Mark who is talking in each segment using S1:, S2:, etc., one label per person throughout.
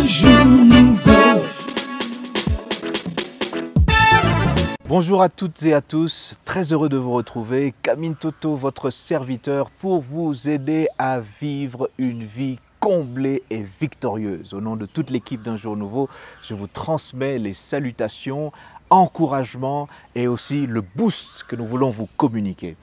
S1: un jour nouveau.
S2: Bonjour à toutes et à tous, très heureux de vous retrouver. Camille Toto, votre serviteur, pour vous aider à vivre une vie comblée et victorieuse. Au nom de toute l'équipe d'Un Jour Nouveau, je vous transmets les salutations, encouragements et aussi le boost que nous voulons vous communiquer.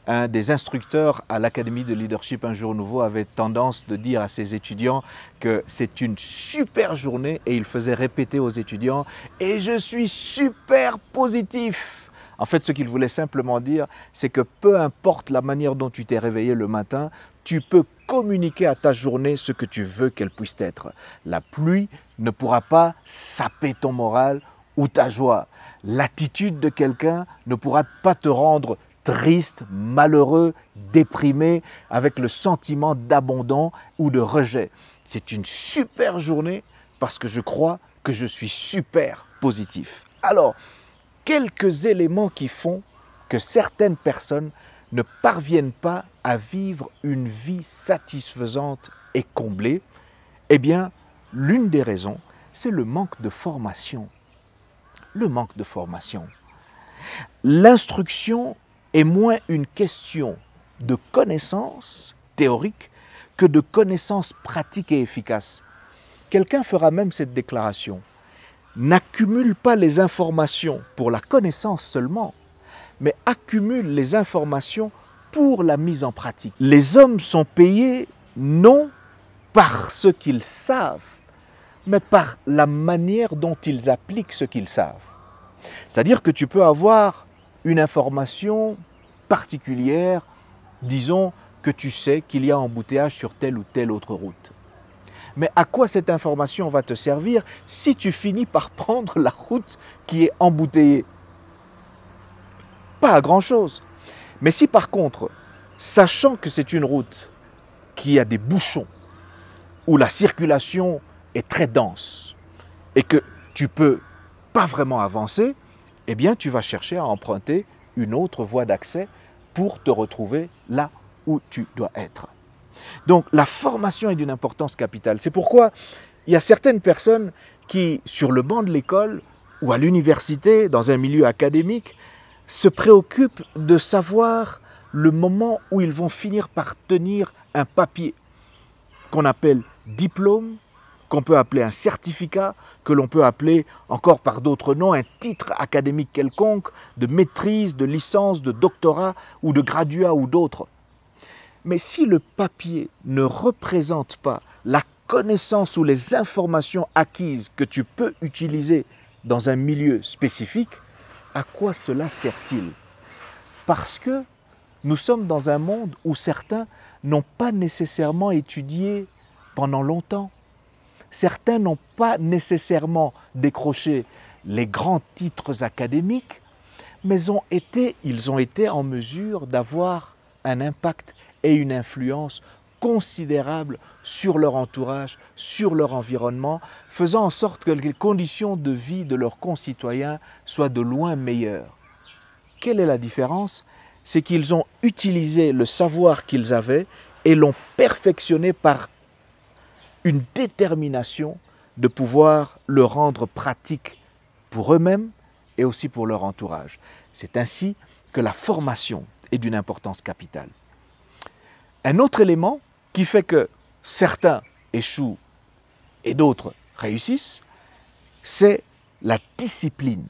S2: Un des instructeurs à l'Académie de Leadership Un Jour Nouveau avait tendance de dire à ses étudiants que c'est une super journée et il faisait répéter aux étudiants « et je suis super positif ». En fait, ce qu'il voulait simplement dire, c'est que peu importe la manière dont tu t'es réveillé le matin, tu peux communiquer à ta journée ce que tu veux qu'elle puisse être. La pluie ne pourra pas saper ton moral ou ta joie. L'attitude de quelqu'un ne pourra pas te rendre triste, malheureux, déprimé, avec le sentiment d'abandon ou de rejet. C'est une super journée parce que je crois que je suis super positif. Alors, quelques éléments qui font que certaines personnes ne parviennent pas à vivre une vie satisfaisante et comblée, eh bien, l'une des raisons, c'est le manque de formation. Le manque de formation. L'instruction est moins une question de connaissances théoriques que de connaissances pratiques et efficaces. Quelqu'un fera même cette déclaration. N'accumule pas les informations pour la connaissance seulement, mais accumule les informations pour la mise en pratique. Les hommes sont payés non par ce qu'ils savent, mais par la manière dont ils appliquent ce qu'ils savent. C'est-à-dire que tu peux avoir une information particulière, disons que tu sais qu'il y a embouteillage sur telle ou telle autre route. Mais à quoi cette information va te servir si tu finis par prendre la route qui est embouteillée? Pas à grand-chose. Mais si par contre, sachant que c'est une route qui a des bouchons, où la circulation est très dense et que tu peux pas vraiment avancer, eh bien tu vas chercher à emprunter une autre voie d'accès pour te retrouver là où tu dois être. Donc la formation est d'une importance capitale. C'est pourquoi il y a certaines personnes qui, sur le banc de l'école ou à l'université, dans un milieu académique, se préoccupent de savoir le moment où ils vont finir par tenir un papier qu'on appelle diplôme, qu'on peut appeler un certificat, que l'on peut appeler encore par d'autres noms, un titre académique quelconque, de maîtrise, de licence, de doctorat ou de graduat ou d'autres. Mais si le papier ne représente pas la connaissance ou les informations acquises que tu peux utiliser dans un milieu spécifique, à quoi cela sert-il? Parce que nous sommes dans un monde où certains n'ont pas nécessairement étudié pendant longtemps. Certains n'ont pas nécessairement décroché les grands titres académiques, mais ils ont été en mesure d'avoir un impact et une influence considérable sur leur entourage, sur leur environnement, faisant en sorte que les conditions de vie de leurs concitoyens soient de loin meilleures. Quelle est la différence? C'est qu'ils ont utilisé le savoir qu'ils avaient et l'ont perfectionné par une détermination de pouvoir le rendre pratique pour eux-mêmes et aussi pour leur entourage. C'est ainsi que la formation est d'une importance capitale. Un autre élément qui fait que certains échouent et d'autres réussissent, c'est la discipline.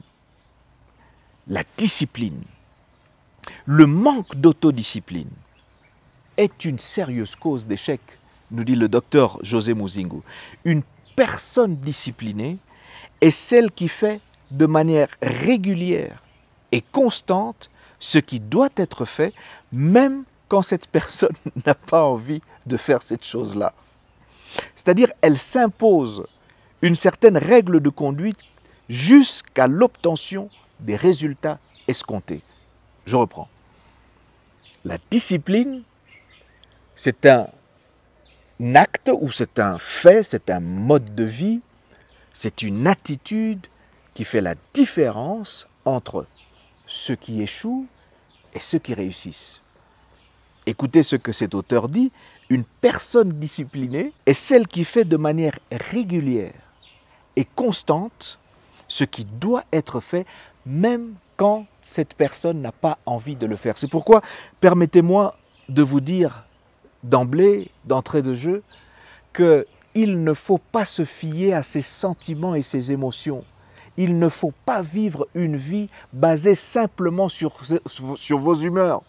S2: La discipline. Le manque d'autodiscipline est une sérieuse cause d'échec, nous dit le docteur José Muzingu. Une personne disciplinée est celle qui fait de manière régulière et constante ce qui doit être fait, même quand cette personne n'a pas envie de faire cette chose-là. C'est-à-dire, elle s'impose une certaine règle de conduite jusqu'à l'obtention des résultats escomptés. Je reprends. La discipline, c'est un acte ou c'est un fait, c'est un mode de vie, c'est une attitude qui fait la différence entre ceux qui échouent et ceux qui réussissent. Écoutez ce que cet auteur dit, Une personne disciplinée est celle qui fait de manière régulière et constante ce qui doit être fait, même quand cette personne n'a pas envie de le faire. C'est pourquoi, permettez-moi de vous dire d'emblée, d'entrée de jeu, qu'il ne faut pas se fier à ses sentiments et ses émotions. Il ne faut pas vivre une vie basée simplement sur vos humeurs.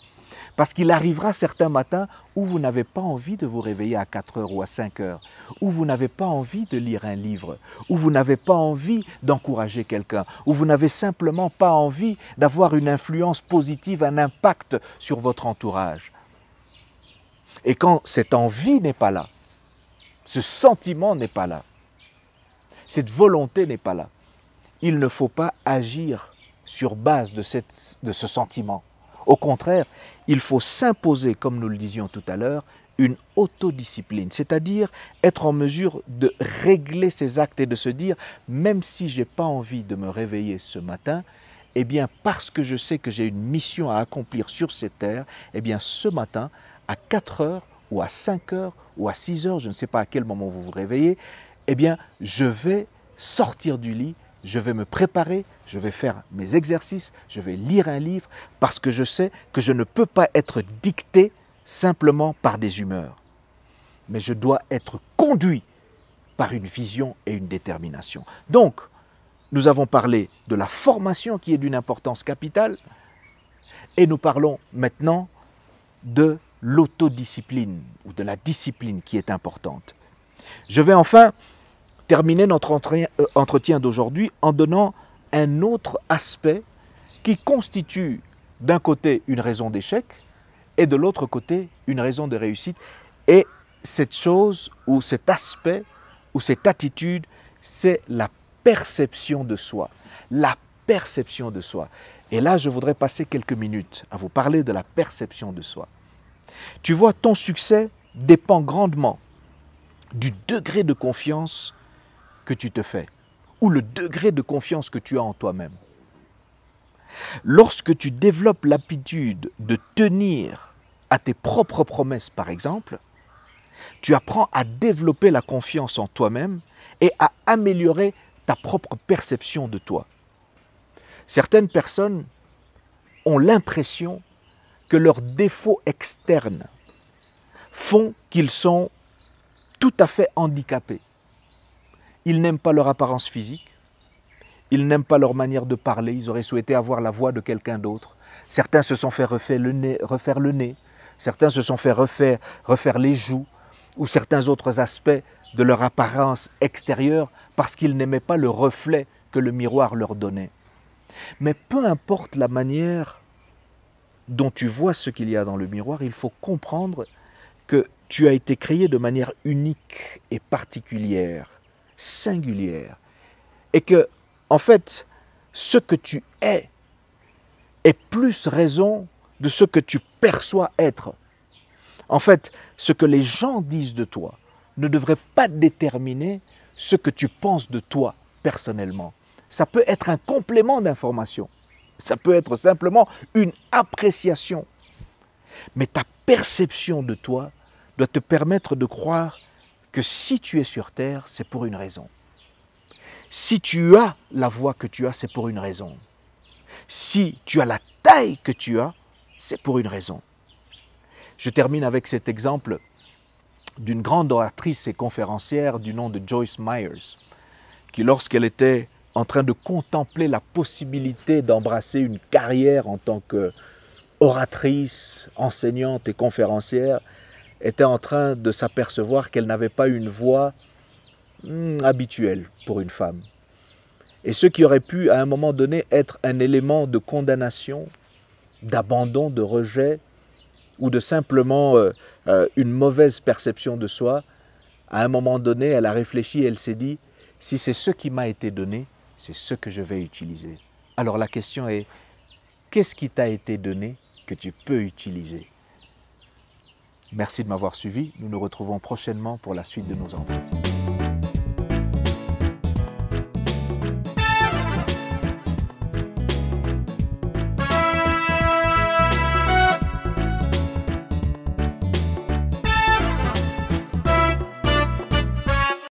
S2: Parce qu'il arrivera certains matins où vous n'avez pas envie de vous réveiller à 4 heures ou à 5 heures, où vous n'avez pas envie de lire un livre, où vous n'avez pas envie d'encourager quelqu'un, où vous n'avez simplement pas envie d'avoir une influence positive, un impact sur votre entourage. Et quand cette envie n'est pas là, ce sentiment n'est pas là, cette volonté n'est pas là, il ne faut pas agir sur base de ce sentiment. Au contraire, il faut s'imposer, comme nous le disions tout à l'heure, une autodiscipline, c'est-à-dire être en mesure de régler ses actes et de se dire, même si je n'ai pas envie de me réveiller ce matin, eh bien parce que je sais que j'ai une mission à accomplir sur cette terre, eh bien ce matin, à 4 heures ou à 5 heures ou à 6 heures, je ne sais pas à quel moment vous vous réveillez, eh bien je vais sortir du lit, je vais me préparer, je vais faire mes exercices, je vais lire un livre parce que je sais que je ne peux pas être dicté simplement par des humeurs. Mais je dois être conduit par une vision et une détermination. Donc, nous avons parlé de la formation qui est d'une importance capitale et nous parlons maintenant de l'autodiscipline ou de la discipline qui est importante. Je vais enfin terminer notre entretien d'aujourd'hui en donnant un autre aspect qui constitue d'un côté une raison d'échec et de l'autre côté une raison de réussite. Et cette chose ou cet aspect ou cette attitude, c'est la perception de soi. La perception de soi. Et là, je voudrais passer quelques minutes à vous parler de la perception de soi. Tu vois, ton succès dépend grandement du degré de confiance que tu te fais ou le degré de confiance que tu as en toi-même. Lorsque tu développes l'habitude de tenir à tes propres promesses, par exemple, tu apprends à développer la confiance en toi-même et à améliorer ta propre perception de toi. Certaines personnes ont l'impression que leurs défauts externes font qu'ils sont tout à fait handicapés. Ils n'aiment pas leur apparence physique, ils n'aiment pas leur manière de parler, ils auraient souhaité avoir la voix de quelqu'un d'autre. Certains se sont fait refaire le nez, certains se sont fait refaire les joues ou certains autres aspects de leur apparence extérieure parce qu'ils n'aimaient pas le reflet que le miroir leur donnait. Mais peu importe la manière dont tu vois ce qu'il y a dans le miroir, il faut comprendre que tu as été créé de manière unique et particulière, singulière, et que, en fait, ce que tu es plus raison de ce que tu perçois être. En fait, ce que les gens disent de toi ne devrait pas déterminer ce que tu penses de toi personnellement. Ça peut être un complément d'information. Ça peut être simplement une appréciation. Mais ta perception de toi doit te permettre de croire que si tu es sur terre, c'est pour une raison. Si tu as la voix que tu as, c'est pour une raison. Si tu as la taille que tu as, c'est pour une raison. Je termine avec cet exemple d'une grande oratrice et conférencière du nom de Joyce Myers, qui lorsqu'elle était en train de contempler la possibilité d'embrasser une carrière en tant qu'oratrice, enseignante et conférencière, était en train de s'apercevoir qu'elle n'avait pas une voix habituelle pour une femme. Et ce qui aurait pu, à un moment donné, être un élément de condamnation, d'abandon, de rejet, ou de simplement une mauvaise perception de soi, à un moment donné, elle a réfléchi et elle s'est dit, si c'est ce qui m'a été donné, c'est ce que je vais utiliser. Alors la question est, qu'est-ce qui t'a été donné que tu peux utiliser? Merci de m'avoir suivi. Nous nous retrouvons prochainement pour la suite de nos entretiens.